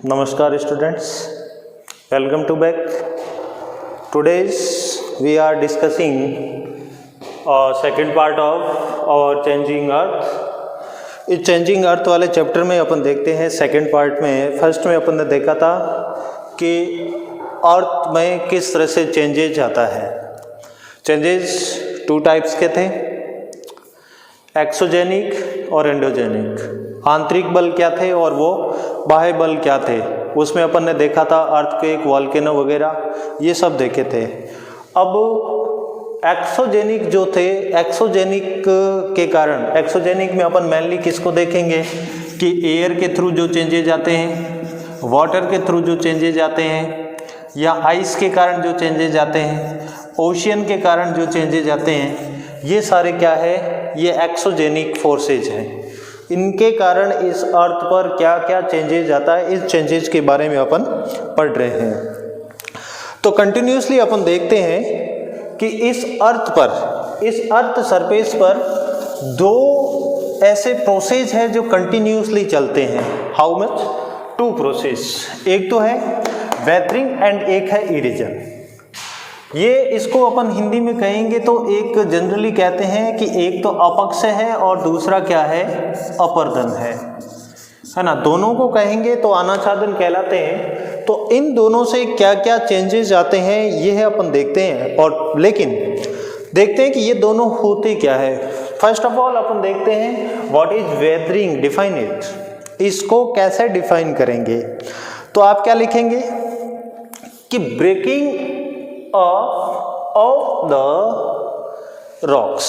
Namaskar students, welcome to back. Today's we are discussing second part of our changing earth. इस changing earth वाले chapter में अपन देखते हैं second part में। First में अपन ने देखा था कि अर्थ में किस तरह से चेंजेज आता है। चेंजेस टू टाइप्स के थे, एक्सोजेनिक और एंडोजेनिक। आंतरिक बल क्या थे और वो बाह्य बल क्या थे, उसमें अपन ने देखा था अर्थक्वेक, वोल्केनो वगैरह, ये सब देखे थे। अब एक्सोजेनिक जो थे, एक्सोजेनिक के कारण, एक्सोजेनिक में अपन मेनली किसको देखेंगे कि एयर के थ्रू जो चेंजेज आते हैं, वाटर के थ्रू जो चेंजेज आते हैं, या आइस के कारण जो चेंजेज आते हैं, ओशियन के कारण जो चेंजेज आते हैं, ये सारे क्या है, ये एक्सोजेनिक फोर्सेज हैं। इनके कारण इस अर्थ पर क्या क्या चेंजेज आता है, इस चेंजेज के बारे में अपन पढ़ रहे हैं। तो कंटिन्यूसली अपन देखते हैं कि इस अर्थ सरफेस पर दो ऐसे प्रोसेस है जो कंटिन्यूसली चलते हैं। How much? To process. एक तो है वेदरिंग एंड एक है इरेजन। ये इसको अपन हिंदी में कहेंगे तो एक जनरली कहते हैं कि एक तो अपक्ष है और दूसरा क्या है, अपर्दन है ना। दोनों को कहेंगे तो अनाच्छादन कहलाते हैं। तो इन दोनों से क्या क्या चेंजेस आते हैं ये है अपन देखते हैं। और लेकिन देखते हैं कि ये दोनों होते क्या है। फर्स्ट ऑफ ऑल अपन देखते हैं what is weathering, define it. इसको कैसे डिफाइन करेंगे, तो आप क्या लिखेंगे कि ब्रेकिंग ऑफ द रॉक्स।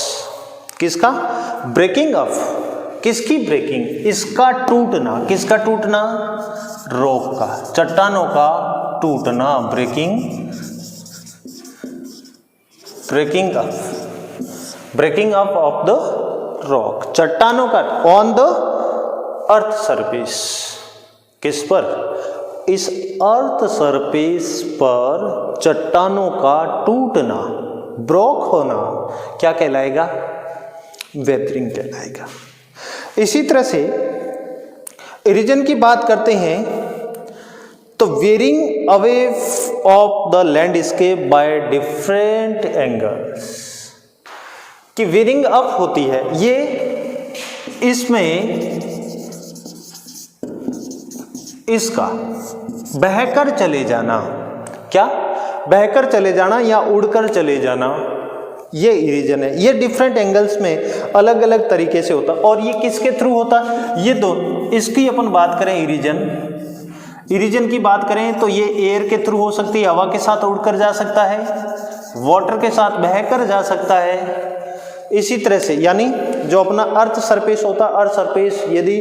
किसका ब्रेकिंग ऑफ, किसकी ब्रेकिंग, इसका टूटना। किसका टूटना? रॉक का, चट्टानों का टूटना। ब्रेकिंग ऑफ द रॉक, चट्टानों का, ऑन द अर्थ सरफेस। किस पर? इस अर्थ सरफेस पर चट्टानों का टूटना, ब्रोक होना क्या कहलाएगा? वेदरिंग कहलाएगा। इसी तरह से इरेजन की बात करते हैं तो wearing away of the landscape by different angles. कि वेयरिंग अप होती है, ये इसमें इसका बहकर चले जाना, क्या बहकर चले जाना या उड़कर चले जाना, ये इरेजन है। ये डिफरेंट एंगल्स में अलग अलग तरीके से होता है। और ये किसके थ्रू होता है? ये दो, इसकी अपन बात करें इरेजन की बात करें तो ये एयर के थ्रू हो सकती है, हवा के साथ उड़कर जा सकता है, वाटर के साथ बहकर जा सकता है। इसी तरह से यानी जो अपना अर्थ सरफेस होता है, अर्थ सरफेस यदि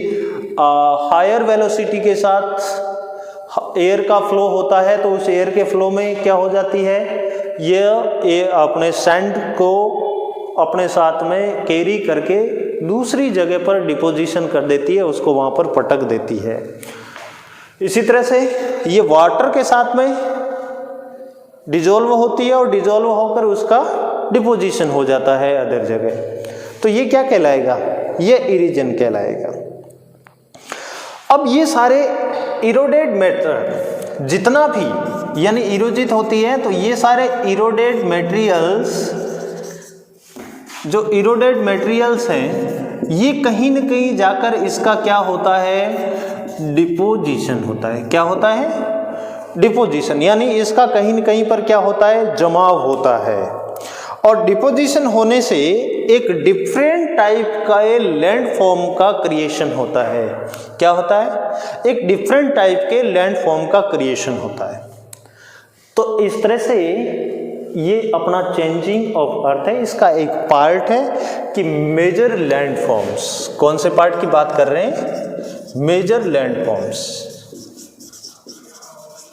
हायर वेलोसिटी के साथ एयर का फ्लो होता है तो उस एयर के फ्लो में क्या हो जाती है, ये अपने सैंड को अपने साथ में कैरी करके दूसरी जगह पर डिपोजिशन कर देती है, उसको वहाँ पर पटक देती है। इसी तरह से ये वाटर के साथ में डिजोल्व होती है और डिजोल्व होकर उसका डिपोजिशन हो जाता है अदर जगह। तो ये क्या कहलाएगा? ये इरेजन कहलाएगा। अब ये सारे इरोडेड मैटर जितना भी यानी इरोजित होती है, तो ये सारे इरोडेड मटेरियल्स, जो इरोडेड मटेरियल्स हैं, ये कहीं न कहीं जाकर इसका क्या होता है, डिपोजिशन होता है। क्या होता है? डिपोजिशन। यानी इसका कहीं न कहीं पर क्या होता है, जमाव होता है। और डिपोजिशन होने से एक डिफरेंट टाइप का लैंडफॉर्म का क्रिएशन होता है। क्या होता है? एक डिफरेंट टाइप के लैंडफॉर्म का क्रिएशन होता है। तो इस तरह से ये अपना चेंजिंग ऑफ अर्थ है, इसका एक पार्ट है कि मेजर लैंडफॉर्म्स। कौन से पार्ट की बात कर रहे हैं? मेजर लैंडफॉर्म्स,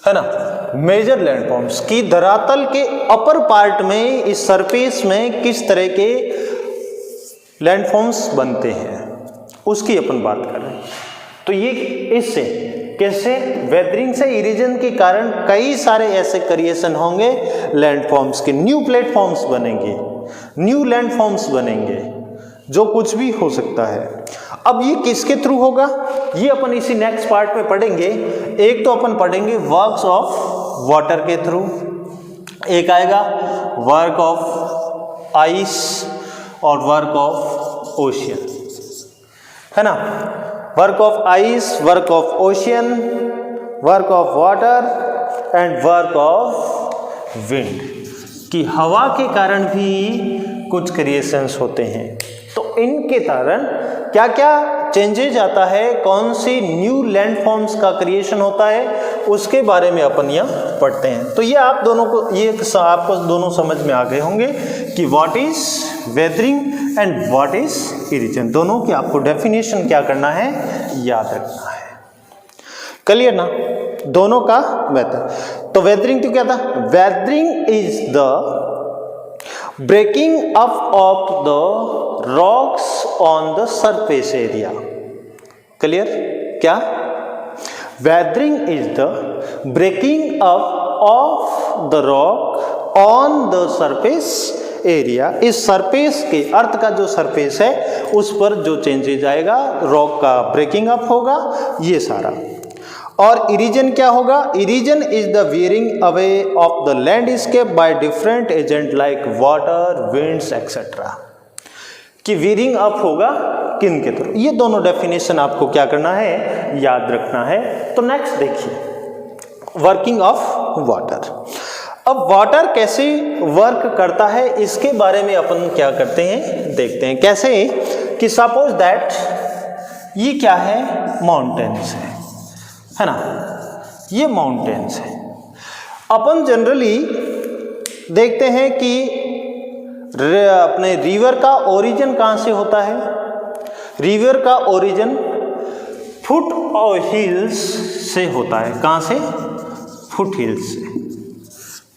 है ना। मेजर लैंडफॉर्म्स की धरातल के अपर पार्ट में, इस सरफेस में किस तरह के लैंडफॉर्म्स बनते हैं, उसकी अपन बात कर रहे हैं। तो ये इससे कैसे, वेदरिंग से, इरेजन के कारण कई सारे ऐसे क्रिएशन होंगे लैंडफॉर्म्स के। न्यू प्लेटफॉर्म्स बनेंगे, न्यू लैंडफॉर्म्स बनेंगे, जो कुछ भी हो सकता है। अब ये किसके थ्रू होगा, ये अपन इसी नेक्स्ट पार्ट में पढ़ेंगे। एक तो अपन पढ़ेंगे वर्क्स ऑफ वाटर के थ्रू, एक आएगा वर्क ऑफ आइस और वर्क ऑफ ओशियन, है ना। Work of ice, work of ocean, work of water and work of wind, कि हवा के कारण भी कुछ क्रिएशंस होते हैं। तो इनके कारण क्या क्या चेंजेज आता है, कौन सी न्यू लैंडफॉर्म्स का क्रिएशन होता है, उसके बारे में अपन यहाँ पढ़ते हैं। तो ये आप दोनों को, ये आपको दोनों समझ में आ गए होंगे कि what is weathering and what is erosion, दोनों की आपको डेफिनेशन क्या करना है, याद रखना है। क्लियर ना, दोनों का वेदर। तो वेदरिंग तो क्या था, weathering is the breaking up of the rocks on the surface area. Clear, क्या, weathering is the breaking up of the rock on the surface area. इस सरफेस के, अर्थ का जो सरफेस है उस पर जो चेंजेज आएगा, रॉक का ब्रेकिंग अप होगा, ये सारा। और इरिजन क्या होगा, erosion is the wearing away of the landscape by different agent like water, winds etcetera, कि वेयरिंग अप होगा किन के थ्रू। ये दोनों डेफिनेशन आपको क्या करना है, याद रखना है। तो नेक्स्ट देखिए, वर्किंग ऑफ वाटर। अब वाटर कैसे वर्क करता है, इसके बारे में अपन क्या करते हैं, देखते हैं। कैसे कि सपोज दैट ये क्या है, माउंटेन्स है ना, ये माउंटेन्स है। अपन जनरली देखते हैं कि अपने रिवर का ओरिजिन कहाँ से होता है, रिवर का ओरिजिन फुट और हिल्स से होता है। कहाँ से, फुट हिल्स से,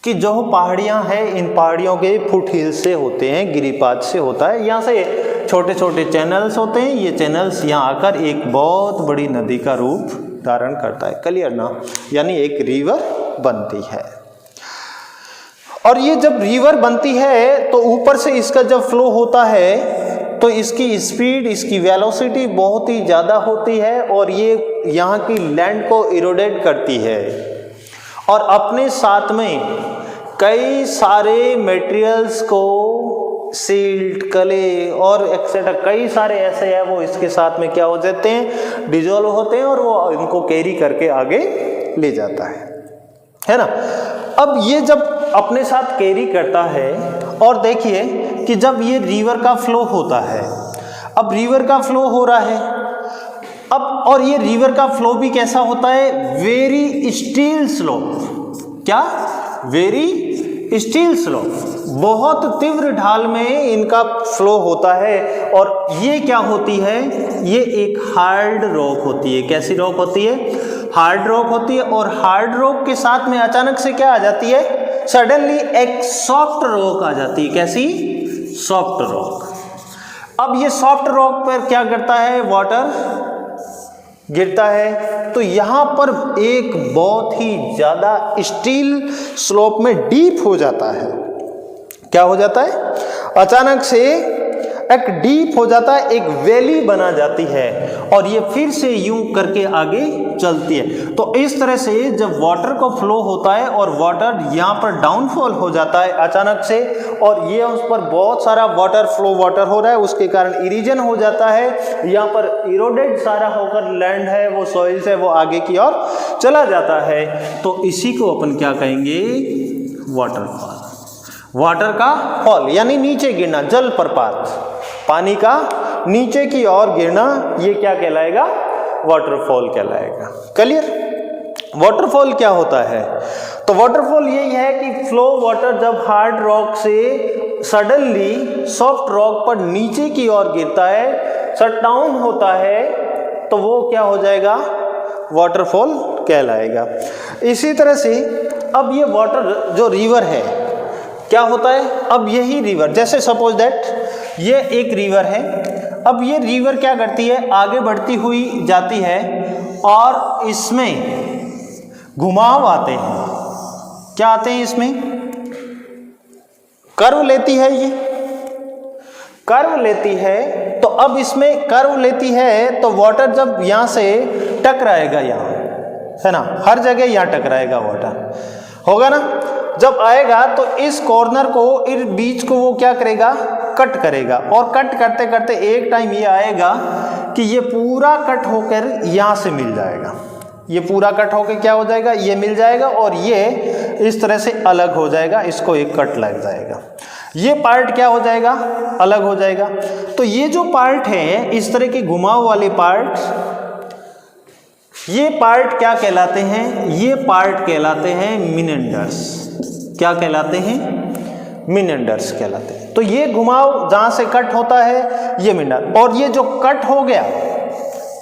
कि जो पहाड़ियाँ हैं इन पहाड़ियों के फुट हिल्स से होते हैं, गिरिपात से होता है। यहाँ से छोटे छोटे चैनल्स होते हैं, ये चैनल्स यहाँ आकर एक बहुत बड़ी नदी का रूप धारण करता है। क्लियर ना, यानी एक रिवर बनती है। और ये जब रिवर बनती है तो ऊपर से इसका जब फ्लो होता है तो इसकी स्पीड, इसकी वेलोसिटी बहुत ही ज़्यादा होती है और ये यहाँ की लैंड को इरोडेट करती है और अपने साथ में कई सारे मटेरियल्स को, सील्ट, कले और एक्सेट्रा कई सारे ऐसे हैं, वो इसके साथ में क्या हो जाते हैं, डिजोल्व होते हैं और वो इनको कैरी करके आगे ले जाता है ना। अब ये जब अपने साथ कैरी करता है, और देखिए कि जब ये रिवर का फ्लो होता है, अब रिवर का फ्लो हो रहा है, अब और ये रिवर का फ्लो भी कैसा होता है, वेरी स्टील स्लोप। क्या, वेरी स्टील स्लोप, बहुत तीव्र ढाल में इनका फ्लो होता है। और ये क्या होती है, ये एक हार्ड रॉक होती है। कैसी रॉक होती है, हार्ड रॉक होती है। और हार्ड रॉक के साथ में अचानक से क्या आ जाती है, सडनली एक सॉफ्ट रॉक आ जाती है। कैसी, सॉफ्ट रॉक। अब ये सॉफ्ट रॉक पर क्या करता है, वाटर गिरता है, तो यहाँ पर एक बहुत ही ज़्यादा स्टील स्लोप में डीप हो जाता है। क्या हो जाता है, अचानक से एक डीप हो जाता है, एक वैली बना जाती है और ये फिर से यूं करके आगे चलती है। तो इस तरह से जब वाटर को फ्लो होता है और वाटर यहाँ पर डाउनफॉल हो जाता है अचानक से, और ये उस पर बहुत सारा वाटर फ्लो, वाटर हो रहा है, उसके कारण इरिजन हो जाता है। यहाँ पर इरोडेड सारा होकर लैंड है, वो सॉइल्स है, वो आगे की ओर चला जाता है। तो इसी को अपन क्या कहेंगे, वाटरफॉल। वाटर का फॉल यानी नीचे गिरना, जल प्रपात, पानी का नीचे की ओर गिरना, ये क्या कहलाएगा, वाटरफॉल कहलाएगा। क्लियर, वाटरफॉल क्या होता है, तो वाटरफॉल यही है कि फ्लो वाटर जब हार्ड रॉक से सडनली सॉफ्ट रॉक पर नीचे की ओर गिरता है, शट डाउन होता है, तो वो क्या हो जाएगा, वाटरफॉल कहलाएगा। इसी तरह से अब ये वाटर जो रिवर है क्या होता है, अब यही रिवर, जैसे सपोज दैट ये एक रिवर है, अब ये रिवर क्या करती है, आगे बढ़ती हुई जाती है और इसमें घुमाव आते हैं। क्या आते हैं इसमें, कर्व लेती है ये, कर्व लेती है, तो अब इसमें कर्व लेती है तो वाटर जब यहाँ से टकराएगा, यहाँ है ना, हर जगह यहाँ टकराएगा वाटर, होगा ना। जब आएगा तो इस कॉर्नर को, इस बीच को वो क्या करेगा, कट करेगा, और कट करते करते एक टाइम ये आएगा कि ये पूरा कट होकर यहाँ से मिल जाएगा, ये पूरा कट होकर क्या हो जाएगा, ये मिल जाएगा, और ये इस तरह से अलग हो जाएगा, इसको एक कट लग जाएगा, ये पार्ट क्या हो जाएगा, अलग हो जाएगा। तो ये जो पार्ट है इस तरह के घुमाव वाले पार्ट, ये पार्ट क्या कहलाते हैं, ये पार्ट कहलाते हैं मिनेंडर्स। क्या कहलाते हैं, मिनेंडर्स कहलाते हैं। तो ये घुमाव जहां से कट होता है ये मिनेंडर, और ये जो कट हो गया,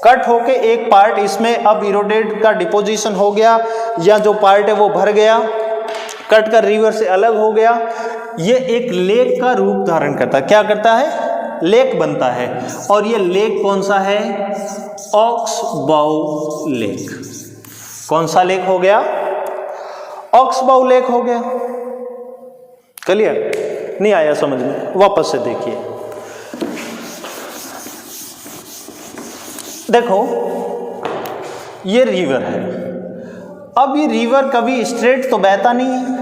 कट होके एक पार्ट इसमें अब इरोडेड का डिपोजिशन हो गया, या जो पार्ट है वो भर गया, कट कर रिवर से अलग हो गया, ये एक लेक का रूप धारण करता है। क्या करता है, लेक बनता है। और ये लेक कौन सा है, ऑक्सबाउ लेक। कौन सा लेक हो गया, ऑक्सबाउ लेक हो गया। क्लियर, नहीं आया समझ में, वापस से देखिए। देखो ये रिवर है, अब ये रिवर कभी स्ट्रेट तो बहता नहीं है,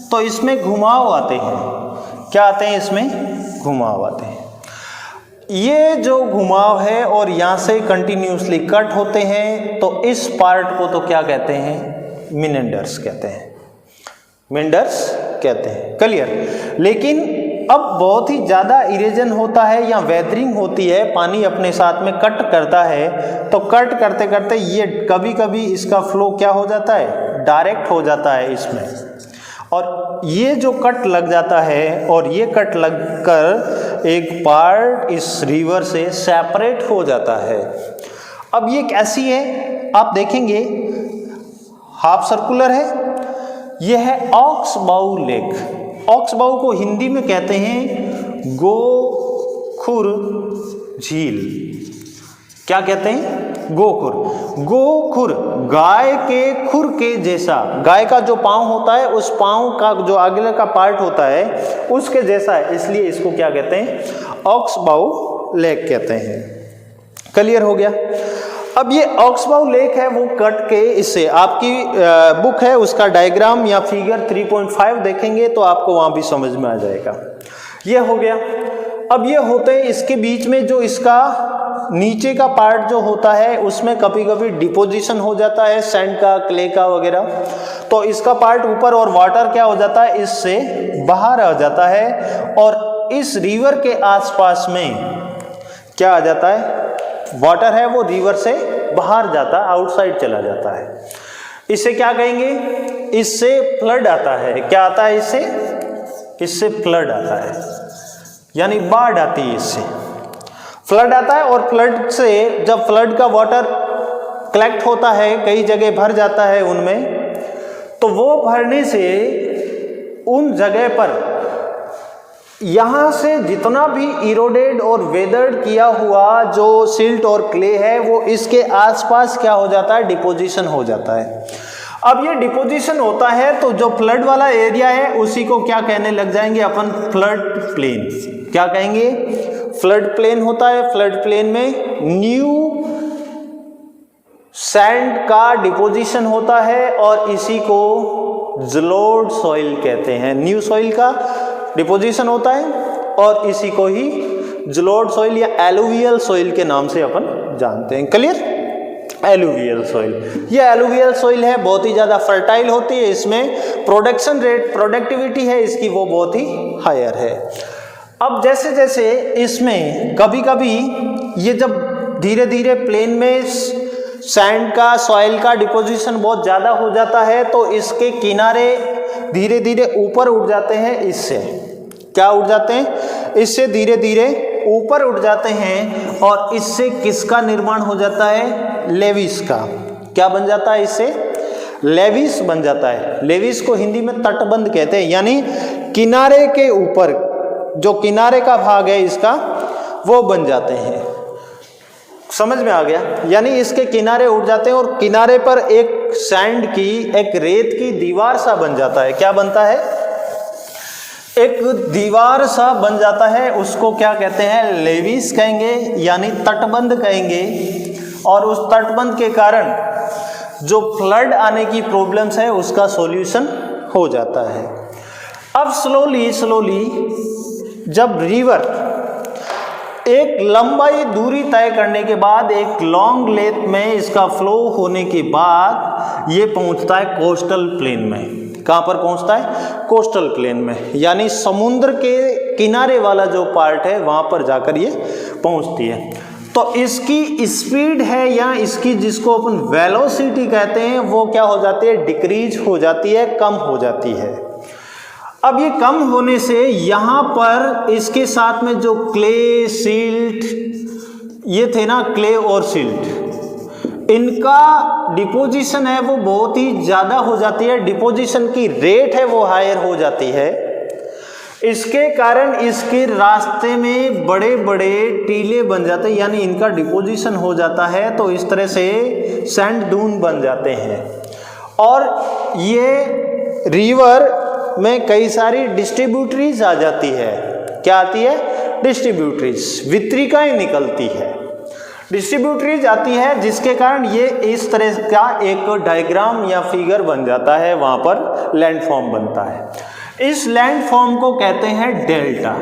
तो इसमें घुमाव आते हैं। क्या आते हैं, इसमें घुमाव आते हैं। ये जो घुमाव है और यहाँ से कंटिन्यूसली कट होते हैं, तो इस पार्ट को तो क्या कहते हैं, मिनेंडर्स कहते हैं, मिनेंडर्स कहते हैं। क्लियर। लेकिन अब बहुत ही ज़्यादा इरेजन होता है या वेदरिंग होती है, पानी अपने साथ में कट करता है, तो कट करते करते ये कभी कभी इसका फ्लो क्या हो जाता है, डायरेक्ट हो जाता है इसमें, और ये जो कट लग जाता है और ये कट लगकर एक पार्ट इस रिवर से सेपरेट हो जाता है। अब ये कैसी है, आप देखेंगे हाफ सर्कुलर है, ये है ऑक्सबाउ लेक। ऑक्सबाउ को हिंदी में कहते हैं गोखुर झील। क्या कहते हैं, गोखुर। गोखुर गाय के खुर के जैसा, गाय का जो पांव होता है उस पांव का जो अगले का पार्ट होता है उसके जैसा है, इसलिए इसको क्या कहते हैं, ऑक्सबाउ लेक कहते हैं। क्लियर हो गया। अब ये ऑक्सबाउ लेक है वो कट के, इससे आपकी बुक है उसका डायग्राम या फिगर 3.5 देखेंगे तो आपको वहां भी समझ में आ जाएगा। ये हो गया। अब ये होते हैं इसके बीच में जो इसका नीचे का पार्ट जो होता है उसमें कभी कभी डिपोजिशन हो जाता है सैंड का, क्ले का वगैरह, तो इसका पार्ट ऊपर और वाटर क्या हो जाता है, इससे बाहर आ जाता है, और इस रिवर के आसपास में क्या आ जाता है, वाटर है वो रिवर से बाहर जाता है, आउटसाइड चला जाता है। इससे क्या कहेंगे, इससे फ्लड आता है। क्या आता है इससे, इससे फ्लड आता है, यानी बाढ़ आती है, इससे फ्लड आता है। और फ्लड से जब फ्लड का वाटर कलेक्ट होता है, कई जगह भर जाता है उनमें, तो वो भरने से उन जगह पर यहाँ से जितना भी इरोडेड और वेदर्ड किया हुआ जो सिल्ट और क्ले है वो इसके आसपास क्या हो जाता है, डिपोजिशन हो जाता है। अब ये डिपोजिशन होता है तो जो फ्लड वाला एरिया है उसी को क्या कहने लग जाएंगे अपन, फ्लड प्लेन। क्या कहेंगे, फ्लड प्लेन होता है। फ्लड प्लेन में न्यू सैंड का डिपोजिशन होता है और इसी को जलोढ़ सॉइल कहते हैं। न्यू सॉइल का डिपोजिशन होता है और इसी को ही जलोढ़ सॉइल या एलुवियल सॉइल के नाम से अपन जानते हैं। क्लियर, एलुवियल सॉइल, ये एलुवियल सॉइल है, बहुत ही ज़्यादा फर्टाइल होती है, इसमें प्रोडक्शन रेट, प्रोडक्टिविटी है इसकी वो बहुत ही हायर है। अब जैसे जैसे इसमें कभी कभी ये जब धीरे धीरे प्लेन में सैंड का, सॉइल का डिपोजिशन बहुत ज़्यादा हो जाता है तो इसके किनारे धीरे धीरे ऊपर उठ जाते हैं। इससे क्या उठ जाते हैं, इससे धीरे धीरे ऊपर उठ जाते हैं और इससे किसका निर्माण हो जाता है, लेविस का। क्या बन जाता है, इससे लेविस बन जाता है। लेविस को हिंदी में तटबंध कहते हैं, यानी किनारे के ऊपर जो किनारे का भाग है इसका वो बन जाते हैं। समझ में आ गया, यानी इसके किनारे उठ जाते हैं और किनारे पर एक सैंड की, एक रेत की दीवार सा बन जाता है। क्या बनता है, एक दीवार सा बन जाता है, उसको क्या कहते हैं, लेविस कहेंगे, यानी तटबंध कहेंगे। और उस तटबंध के कारण जो फ्लड आने की प्रॉब्लम्स है उसका सॉल्यूशन हो जाता है। अब स्लोली जब रिवर एक लंबाई दूरी तय करने के बाद, एक लॉन्ग लेंथ में इसका फ्लो होने के बाद ये पहुंचता है कोस्टल प्लेन में। कहाँ पर पहुंचता है? कोस्टल प्लेन में, यानी समुद्र के किनारे वाला जो पार्ट है वहां पर जाकर ये पहुंचती है। तो इसकी स्पीड है या इसकी जिसको अपन वेलोसिटी कहते हैं वो क्या हो जाती है? डिक्रीज हो जाती है, कम हो जाती है। अब ये कम होने से यहाँ पर इसके साथ में जो क्ले, सिल्ट, ये थे ना क्ले और सिल्ट, इनका डिपोजिशन है वो बहुत ही ज़्यादा हो जाती है, डिपोजिशन की रेट है वो हायर हो जाती है। इसके कारण इसके रास्ते में बड़े बड़े टीले बन जाते हैं, यानी इनका डिपोजिशन हो जाता है, तो इस तरह से सैंड डून बन जाते हैं। और ये रिवर में कई सारी डिस्ट्रीब्यूटरीज आ जाती है। क्या आती है? डिस्ट्रीब्यूटरीज, वितरिकाएं निकलती है, डिस्ट्रीब्यूटरीज आती है, जिसके कारण ये इस तरह का एक डायग्राम या फिगर बन जाता है, वहां पर लैंडफॉर्म बनता है। इस लैंडफॉर्म को कहते हैं डेल्टा।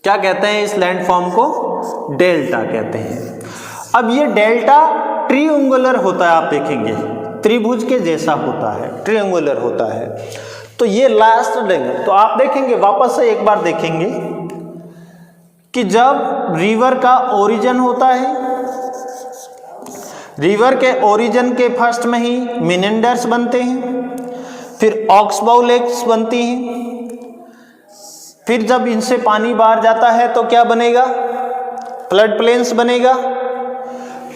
क्या कहते हैं इस लैंडफॉर्म को? डेल्टा कहते हैं। अब ये डेल्टा ट्रिएंगुलर होता है, आप देखेंगे त्रिभुज के जैसा होता है, ट्रिएंगुलर होता है। तो ये लास्ट देंगे, तो आप देखेंगे, वापस से एक बार देखेंगे कि जब रिवर का ओरिजिन होता है, रिवर के ओरिजिन के फर्स्ट में ही मिनेंडर्स बनते हैं, फिर ऑक्सबाउ लेक्स बनती हैं, फिर जब इनसे पानी बाहर जाता है तो क्या बनेगा? फ्लड प्लेन्स बनेगा।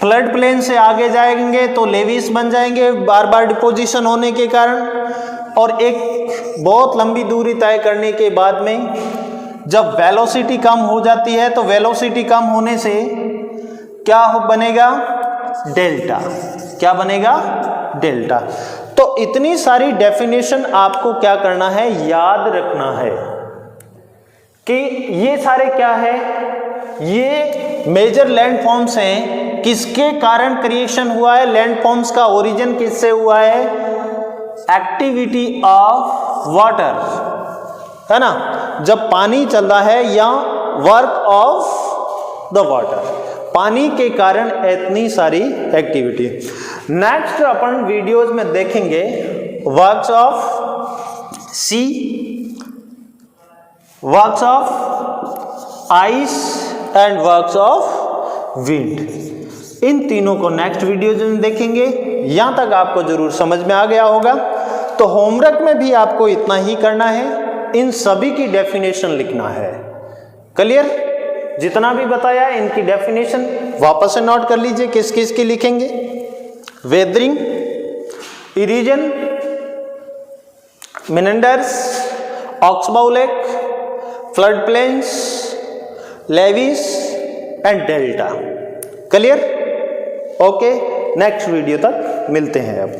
फ्लड प्लेन से आगे जाएंगे तो लेविस बन जाएंगे, बार बार डिपोजिशन होने के कारण। और एक बहुत लंबी दूरी तय करने के बाद में जब वेलोसिटी कम हो जाती है, तो वेलोसिटी कम होने से क्या बनेगा? डेल्टा। क्या बनेगा? डेल्टा। तो इतनी सारी डेफिनेशन आपको क्या करना है? याद रखना है कि ये सारे क्या है? ये मेजर लैंडफॉर्म्स हैं। किसके कारण क्रिएशन हुआ है? लैंडफॉर्म्स का ओरिजिन किससे हुआ है? एक्टिविटी ऑफ वाटर, है ना, जब पानी चल रहा है, या वर्क ऑफ द वाटर, पानी के कारण इतनी सारी एक्टिविटी। नेक्स्ट अपन वीडियोज में देखेंगे works of sea, works of ice and works of wind. इन तीनों को नेक्स्ट वीडियोज में देखेंगे। यहां तक आपको जरूर समझ में आ गया होगा। तो होमवर्क में भी आपको इतना ही करना है, इन सभी की डेफिनेशन लिखना है। क्लियर? जितना भी बताया इनकी डेफिनेशन वापस से नोट कर लीजिए, किस किस की लिखेंगे? Weathering, erosion, meanders, oxbow lake, flood plains, levees and delta. Clear? Okay, next video तक मिलते हैं अब।